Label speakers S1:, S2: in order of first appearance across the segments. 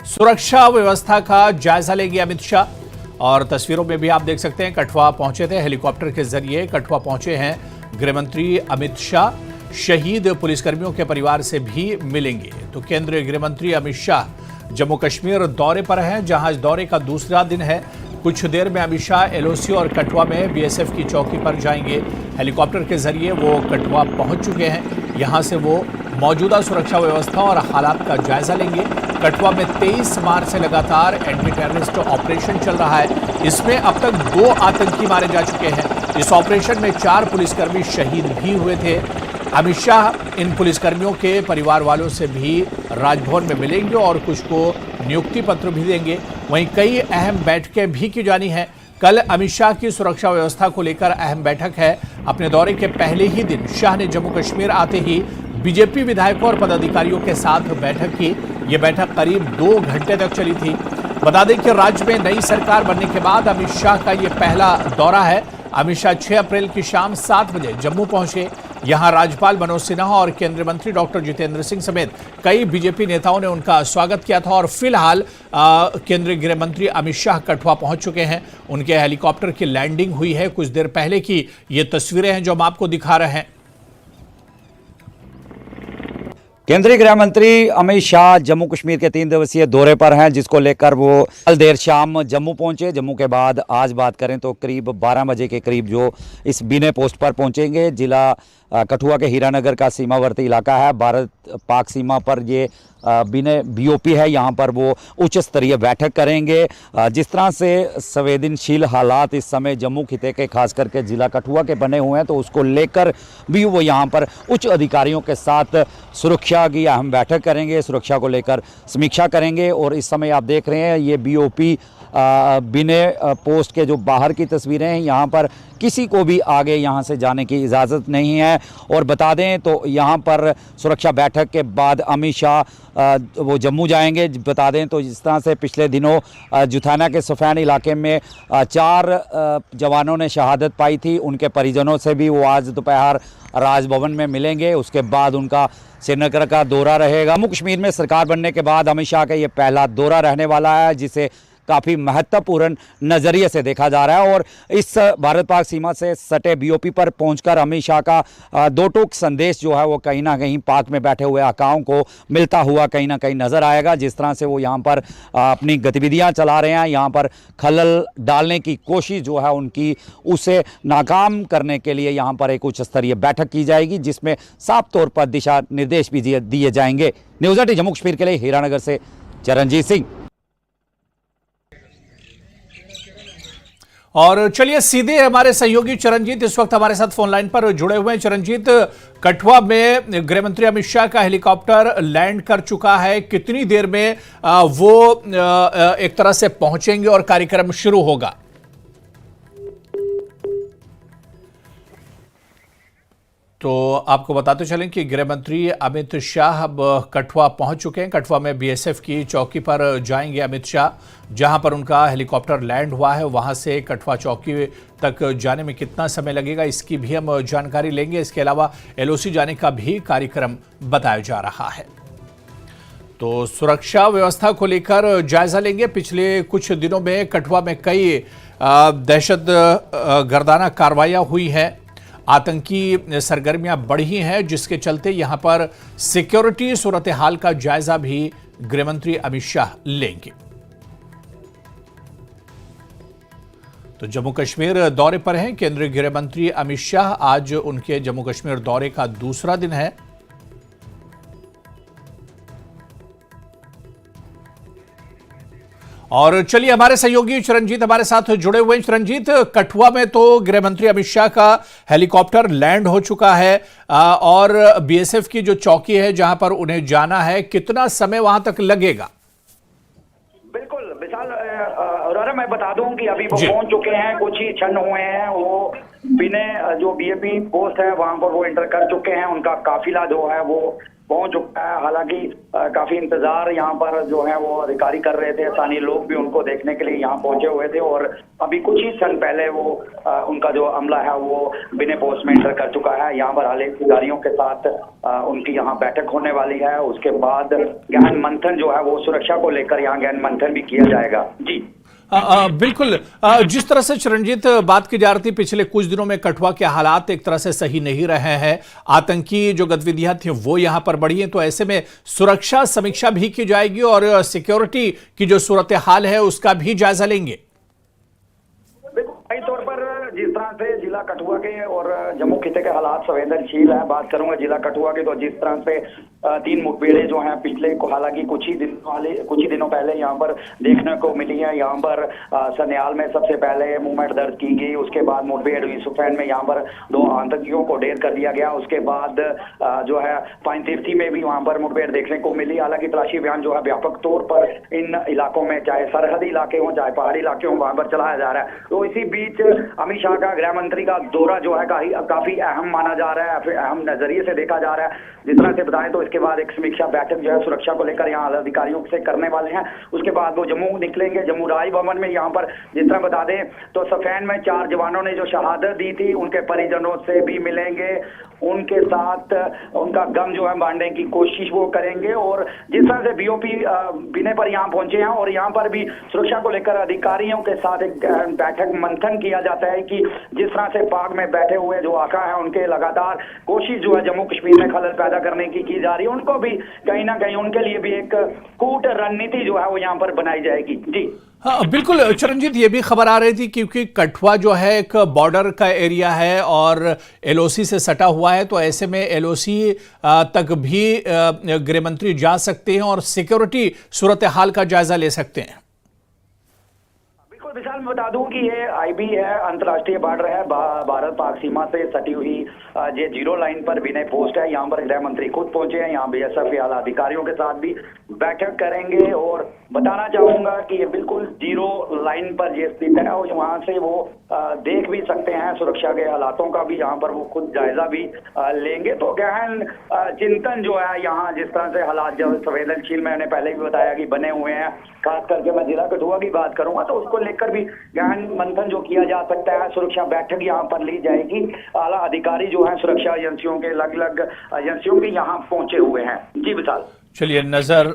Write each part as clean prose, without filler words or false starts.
S1: सुरक्षा व्यवस्था का जायजा लेंगे अमित शाह। और तस्वीरों में भी आप देख सकते हैं, कठुआ पहुंचे थे हेलीकॉप्टर के जरिए। कठुआ पहुंचे हैं गृह मंत्री अमित शाह। शहीद पुलिसकर्मियों के परिवार से भी मिलेंगे। तो केंद्रीय गृह मंत्री अमित शाह जम्मू कश्मीर दौरे पर हैं, जहां इस दौरे का दूसरा दिन है। कुछ देर में अमित शाह एलओसी और कठुआ में बीएसएफ की चौकी पर जाएंगे। हेलीकॉप्टर के जरिए वो कठुआ पहुंच चुके हैं। यहां से वो मौजूदा सुरक्षा व्यवस्था और हालात का जायजा लेंगे। कठुआ में 23 मार्च से लगातार एंटी टेररिस्ट ऑपरेशन चल रहा है। इसमें अब तक 2 आतंकी मारे जा चुके हैं। इस ऑपरेशन में 4 पुलिसकर्मी शहीद भी हुए थे। अमित शाह इन पुलिसकर्मियों के परिवार वालों से भी राजभवन में मिलेंगे और कुछ को नियुक्ति पत्र भी देंगे। वहीं कई अहम बैठकें भी की जानी है। कल अमित शाह की सुरक्षा व्यवस्था को लेकर अहम बैठक है। अपने दौरे के पहले ही दिन शाह ने जम्मू कश्मीर आते ही बीजेपी विधायकों और पदाधिकारियों के साथ बैठक की। ये बैठक करीब 2 घंटे तक चली थी। बता दें कि राज्य में नई सरकार बनने के बाद अमित शाह का ये पहला दौरा है। अमित शाह 6 अप्रैल की शाम 7 बजे जम्मू पहुंचे। यहां राज्यपाल मनोज सिन्हा और केंद्रीय मंत्री डॉक्टर जितेंद्र सिंह समेत कई बीजेपी नेताओं ने उनका स्वागत किया था। और फिलहाल केंद्रीय गृह मंत्री अमित शाह कठुआ पहुंच चुके हैं। उनके हेलीकॉप्टर की लैंडिंग हुई है। कुछ देर पहले की ये तस्वीरें हैं जो हम आपको दिखा रहे हैं।
S2: केंद्रीय गृह मंत्री अमित शाह जम्मू कश्मीर के 3 दिवसीय दौरे पर हैं, जिसको लेकर वो कल देर शाम जम्मू पहुंचे। जम्मू के बाद आज बात करें तो करीब 12 बजे के करीब जो इस बीने पोस्ट पर पहुंचेंगे। जिला कठुआ के हीरानगर का सीमावर्ती इलाका है। भारत पाक सीमा पर ये बीने बीओपी है। यहाँ पर वो उच्च स्तरीय बैठक करेंगे। जिस तरह से संवेदनशील हालात इस समय जम्मू खिते के खास करके ज़िला कठुआ के बने हुए हैं, तो उसको लेकर भी वो यहाँ पर उच्च अधिकारियों के साथ सुरक्षा की अहम बैठक करेंगे, सुरक्षा को लेकर समीक्षा करेंगे। और इस समय आप देख रहे हैं ये बीओपी बीने पोस्ट के जो बाहर की तस्वीरें हैं। यहाँ पर किसी को भी आगे यहाँ से जाने की इजाज़त नहीं है। और बता दें तो यहाँ पर सुरक्षा बैठक के बाद अमित शाह वो जम्मू जाएंगे। बता दें तो जिस तरह से पिछले दिनों जुथाना के सफैन इलाके में 4 जवानों ने शहादत पाई थी, उनके परिजनों से भी वो आज दोपहर राजभवन में मिलेंगे। उसके बाद उनका श्रीनगर का दौरा रहेगा। जम्मू कश्मीर में सरकार बनने के बाद अमित शाह का ये पहला दौरा रहने वाला है, जिसे काफ़ी महत्वपूर्ण नज़रिए से देखा जा रहा है। और इस भारत पाक सीमा से सटे बीओपी पर पहुंचकर अमित शाह का 2 टूक संदेश जो है वो कहीं ना कहीं पाक में बैठे हुए आकाओं को मिलता हुआ कहीं ना कहीं नज़र आएगा। जिस तरह से वो यहाँ पर अपनी गतिविधियाँ चला रहे हैं, यहाँ पर खलल डालने की कोशिश जो है उनकी, उसे नाकाम करने के लिए यहाँ पर एक उच्च स्तरीय बैठक की जाएगी, जिसमें साफ तौर पर दिशा निर्देश भी दिए जाएंगे। न्यूज़ 18 जम्मू कश्मीर के लिए हीरानगर से चरणजीत सिंह।
S1: और चलिए सीधे हमारे सहयोगी चरणजीत इस वक्त हमारे साथ फोन लाइन पर जुड़े हुए हैं। चरणजीत, कठुआ में गृह मंत्री अमित शाह का हेलीकॉप्टर लैंड कर चुका है। कितनी देर में वो एक तरह से पहुंचेंगे और कार्यक्रम शुरू होगा? तो आपको बताते चलें कि गृह मंत्री अमित शाह अब कठुआ पहुंच चुके हैं। कठुआ में बीएसएफ की चौकी पर जाएंगे अमित शाह, जहां पर उनका हेलीकॉप्टर लैंड हुआ है। वहां से कठुआ चौकी तक जाने में कितना समय लगेगा, इसकी भी हम जानकारी लेंगे। इसके अलावा एलओसी जाने का भी कार्यक्रम बताया जा रहा है। तो सुरक्षा व्यवस्था को लेकर जायजा लेंगे। पिछले कुछ दिनों में कठुआ में कई दहशत गर्दाना कार्रवाइयां हुई हैं, आतंकी सरगर्मियां बढ़ी हैं, जिसके चलते यहां पर सिक्योरिटी सूरत हाल का जायजा भी गृहमंत्री अमित शाह लेंगे। तो जम्मू कश्मीर दौरे पर हैं केंद्रीय गृह मंत्री अमित शाह। आज उनके जम्मू कश्मीर दौरे का दूसरा दिन है। और चलिए हमारे सहयोगी चरणजीत हमारे साथ जुड़े हुए हैं। चरणजीत, कठुआ में तो गृह मंत्री अमित शाह का हेलीकॉप्टर लैंड हो चुका है और बीएसएफ की जो चौकी है जहां पर उन्हें जाना है, कितना समय वहां तक लगेगा?
S3: बिल्कुल विशाल, मैं बता दूं कि अभी वो पहुंच चुके हैं, कुछ ही क्षण हुए हैं। वो विनय जो बीएपी पोस्ट है वहां पर वो एंटर कर चुके हैं। उनका काफिला जो है वो पहुंच चुका है। हालांकि काफी इंतजार यहाँ पर जो है वो अधिकारी कर रहे थे। स्थानीय लोग भी उनको देखने के लिए यहाँ पहुंचे हुए थे और अभी कुछ ही क्षण पहले वो उनका जो अमला है वो विनय पोस्ट में एंटर कर चुका है। यहाँ पर हाल अधिकारियों के साथ उनकी यहाँ बैठक होने वाली है। उसके बाद गहन मंथन जो है वो सुरक्षा को लेकर यहाँ गहन मंथन भी किया जाएगा। जी
S1: बिल्कुल। जिस तरह से चिरंजीत बात की जा रही थी, पिछले कुछ दिनों में कठुआ के हालात एक तरह से सही नहीं रहे हैं, आतंकी जो गतिविधियां थी वो यहां पर बढ़ी हैं, तो ऐसे में सुरक्षा समीक्षा भी की जाएगी और सिक्योरिटी की जो सूरत हाल है उसका भी जायजा लेंगे।
S3: कई तौर पर जिस तरह से जिला कठुआ के और जम्मू खिते के हालात संवेदनशील है, बात करूंगा जिला कठुआ के, तो जिस तरह से 3 मुठभेड़ें जो हैं पिछले को हालांकि कुछ ही दिनों पहले यहाँ पर देखने को मिली है। यहाँ पर सन्याल में सबसे पहले मूवमेंट दर्ज की गई, उसके बाद मुठभेड़ हुई सुफैन में, यहाँ पर 2 आतंकियों को ढेर कर दिया गया। उसके बाद जो है पाइनतीर्थी में भी वहाँ पर मुठभेड़ देखने को मिली। हालांकि तलाशी अभियान जो है व्यापक तौर पर इन इलाकों में, चाहे सरहदी इलाके हों चाहे पहाड़ी इलाके हों, वहां पर चलाया जा रहा है। तो इसी बीच अमित शाह का गृह मंत्री का दौरा जो है काफी अहम माना जा रहा है, अहम नजरिए से देखा जा रहा है। जिस तरह से बताएं तो इसके बाद एक समीक्षा बैठक जो है सुरक्षा को लेकर यहाँ अधिकारियों से करने वाले हैं। उसके बाद वो जम्मू निकलेंगे। जम्मू राजभवन में यहाँ पर जिस तरह बता दें तो सफैन में 4 जवानों ने जो शहादत दी थी उनके परिजनों से भी मिलेंगे, उनके साथ उनका गम जो है बांटने की कोशिश वो करेंगे। और जिस तरह से बीओपी विनय पर यहाँ पहुंचे हैं और यहाँ पर भी सुरक्षा को लेकर अधिकारियों के साथ एक बैठक मंथन किया जाता है कि जिस तरह से पाक में बैठे हुए जो आका है उनके लगातार कोशिश जो है जम्मू कश्मीर में खलल पैदा करने की जा रही है, उनको भी कहीं ना कहीं उनके लिए भी एक कूट रणनीति जो है वो यहाँ पर बनाई जाएगी। जी
S1: हाँ बिल्कुल चिरंजीत, ये भी खबर आ रही थी क्योंकि कठुआ जो है एक बॉर्डर का एरिया है और एलओसी से सटा हुआ है, तो ऐसे में एलओसी तक भी गृह मंत्री जा सकते हैं और सिक्योरिटी सूरत हाल का जायजा ले सकते हैं।
S3: विशाल, मैं बता दूं कि ये आईबी है, अंतर्राष्ट्रीय बॉर्डर है, भारत पाक सीमा से सटी हुई ये 0 लाइन पर विनय पोस्ट है। यहाँ पर गृह मंत्री खुद पहुंचे हैं, यहाँ बीएसएफ आला अधिकारियों के साथ भी बैठक करेंगे। और बताना चाहूंगा कि ये बिल्कुल 0 लाइन पर ये स्थित है और वहां से वो देख भी सकते हैं सुरक्षा के हालातों का भी, यहाँ पर वो खुद जायजा भी लेंगे। तो गहन चिंतन जो है यहाँ, जिस तरह से हालात जो संवेदनशील, मैंने पहले भी बताया कि बने हुए हैं, खास करके मैं जिला कठुआ की बात करूंगा तो उसको लेकर भी गहन मंथन जो किया जा सकता है। सुरक्षा बैठक यहाँ पर ली जाएगी। आला अधिकारी जो है सुरक्षा एजेंसियों के अलग-अलग एजेंसियों के यहाँ पहुंचे हुए हैं। जी विशाल,
S1: चलिए नजर,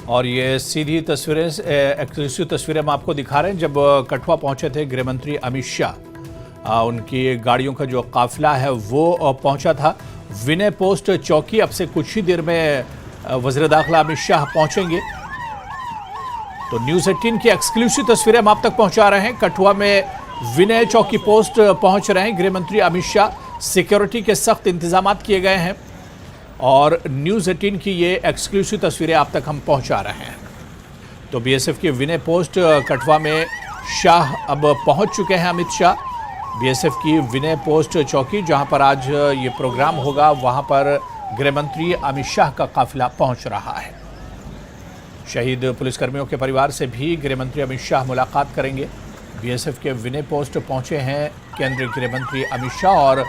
S1: और ये सीधी तस्वीरें, एक्सक्लूसिव तस्वीरें हम आपको दिखा रहे हैं। जब कठुआ पहुंचे थे गृह मंत्री अमित शाह, उनकी गाड़ियों का जो काफिला है वो पहुंचा था विनय पोस्ट चौकी। अब से कुछ ही देर में वज़ीर दाखिला अमित शाह पहुंचेंगे। तो न्यूज़ 18 की एक्सक्लूसिव तस्वीरें हम आप तक पहुंचा रहे हैं। कठुआ में विनय चौकी पोस्ट पहुंच रहे हैं गृह मंत्री अमित शाह। सिक्योरिटी के सख्त इंतजाम किए गए हैं और न्यूज़ 18 की ये एक्सक्लूसिव तस्वीरें आप तक हम पहुंचा रहे हैं। तो बीएसएफ के विनय पोस्ट कठुआ में शाह अब पहुंच चुके हैं अमित शाह। बीएसएफ की विनय पोस्ट चौकी जहां पर आज ये प्रोग्राम होगा, वहां पर गृह मंत्री अमित शाह का काफिला पहुंच रहा है। शहीद पुलिसकर्मियों के परिवार से भी गृह मंत्री अमित शाह मुलाकात करेंगे। बीएसएफ के विनय पोस्ट पहुंचे हैं केंद्रीय गृह मंत्री अमित शाह और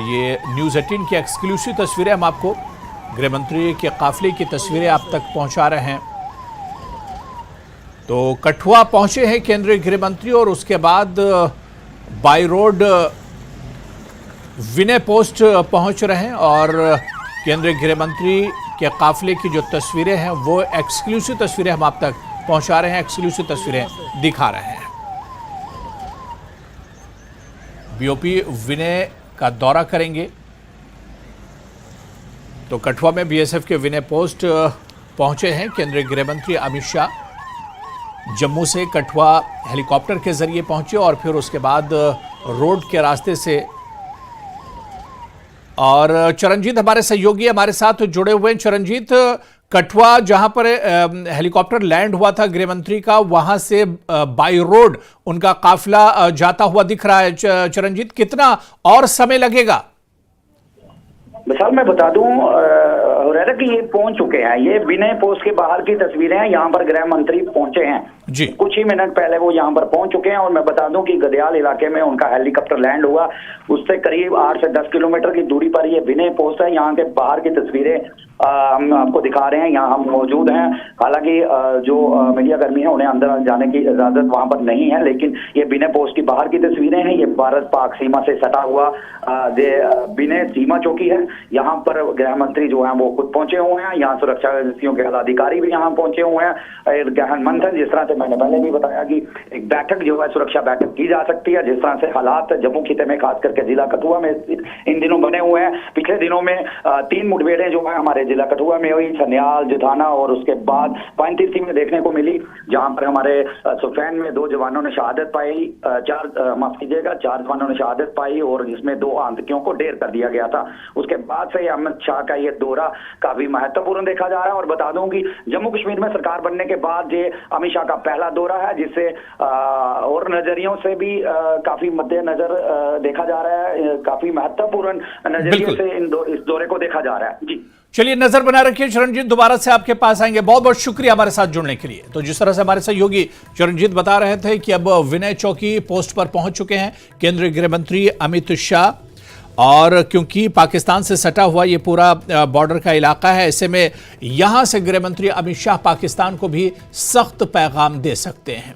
S1: ये न्यूज़ 18 की एक्सक्लूसिव तस्वीरें हम आपको गृह मंत्री के काफिले की तस्वीरें आप तक पहुंचा रहे हैं। तो कठुआ पहुंचे हैं केंद्रीय गृह मंत्री और उसके बाद बाई रोड विनय पोस्ट पहुंच रहे हैं और केंद्रीय गृह मंत्री के काफिले की जो तस्वीरें हैं वो एक्सक्लूसिव तस्वीरें हम आप तक पहुंचा रहे हैं, एक्सक्लूसिव तस्वीरें दिखा रहे हैं। बीओपी विनय का दौरा करेंगे। तो कठुआ में बीएसएफ के विनय पोस्ट पहुंचे हैं केंद्रीय गृह मंत्री अमित शाह। जम्मू से कठुआ हेलीकॉप्टर के जरिए पहुंचे और फिर उसके बाद रोड के रास्ते से। और चरणजीत हमारे सहयोगी हमारे साथ जुड़े हुए हैं। चरणजीत, कठुआ जहां पर हेलीकॉप्टर लैंड हुआ था गृह मंत्री का, वहां से बाई रोड उनका काफिला जाता हुआ दिख रहा है। चरणजीत, कितना और समय लगेगा?
S3: विशाल, मैं बता दूं रहा था कि ये पहुंच चुके हैं। ये विनय पोस्ट के बाहर की तस्वीरें हैं, यहाँ पर गृह मंत्री पहुंचे हैं
S1: जी।
S3: कुछ ही मिनट पहले वो यहाँ पर पहुंच चुके हैं। और मैं बता दूं कि गदियाल इलाके में उनका हेलीकॉप्टर लैंड हुआ, उससे करीब 8 से 10 किलोमीटर की दूरी पर ये विनय पोस्ट है। यहाँ के बाहर की तस्वीरें हम आपको दिखा रहे हैं, यहाँ हम मौजूद हैं। हालांकि जो मीडिया कर्मी है उन्हें अंदर जाने की इजाजत वहां पर नहीं है, लेकिन ये विनय पोस्ट की बाहर की तस्वीरें हैं। ये भारत पाक सीमा से सटा हुआ विनय सीमा चौकी है। यहाँ पर गृह मंत्री जो है वो खुद पहुंचे हुए हैं। यहाँ सुरक्षा एजेंसियों के अधिकारी भी यहाँ पहुंचे हुए हैं। गहन मंथन, जिस तरह से मैंने पहले भी बताया कि एक बैठक जो है सुरक्षा बैठक की जा सकती है। जिस तरह से हालात जम्मू खिते में खास करके जिला कठुआ में इन दिनों बने हुए हैं। पिछले दिनों में 3 मुठभेड़ें जो है हमारे जिला कठुआ में हुई, सन्याल, जुथाना और उसके बाद पैंतीसी में देखने को मिली, जहां पर हमारे सुफैन में 2 जवानों ने शहादत पाई, 4 जवानों ने शहादत पाई और जिसमें 2 आतंकियों को ढेर कर दिया गया था। उसके बाद से अमित शाह का ये दौरा काफी महत्वपूर्ण देखा जा रहा है। और बता दूं कि जम्मू कश्मीर में सरकार बनने के बाद ये अमित शाह का पहला दौरा है, जिससे और नजरियों से भी काफी मद्देनजर देखा जा रहा है। काफी महत्वपूर्ण नजरिए से इस दौरे को देखा जा रहा है। जी
S1: चलिए, नजर बना रखिए। चरणजीत, दोबारा से आपके पास आएंगे। बहुत बहुत शुक्रिया हमारे साथ जुड़ने के लिए। तो जिस तरह से हमारे सहयोगी चरणजीत बता रहे थे कि अब विनय चौकी पोस्ट पर पहुंच चुके हैं केंद्रीय गृह मंत्री अमित शाह, और क्योंकि पाकिस्तान से सटा हुआ ये पूरा बॉर्डर का इलाका है, ऐसे में यहां से गृह मंत्री अमित शाह पाकिस्तान को भी सख्त पैगाम दे सकते हैं।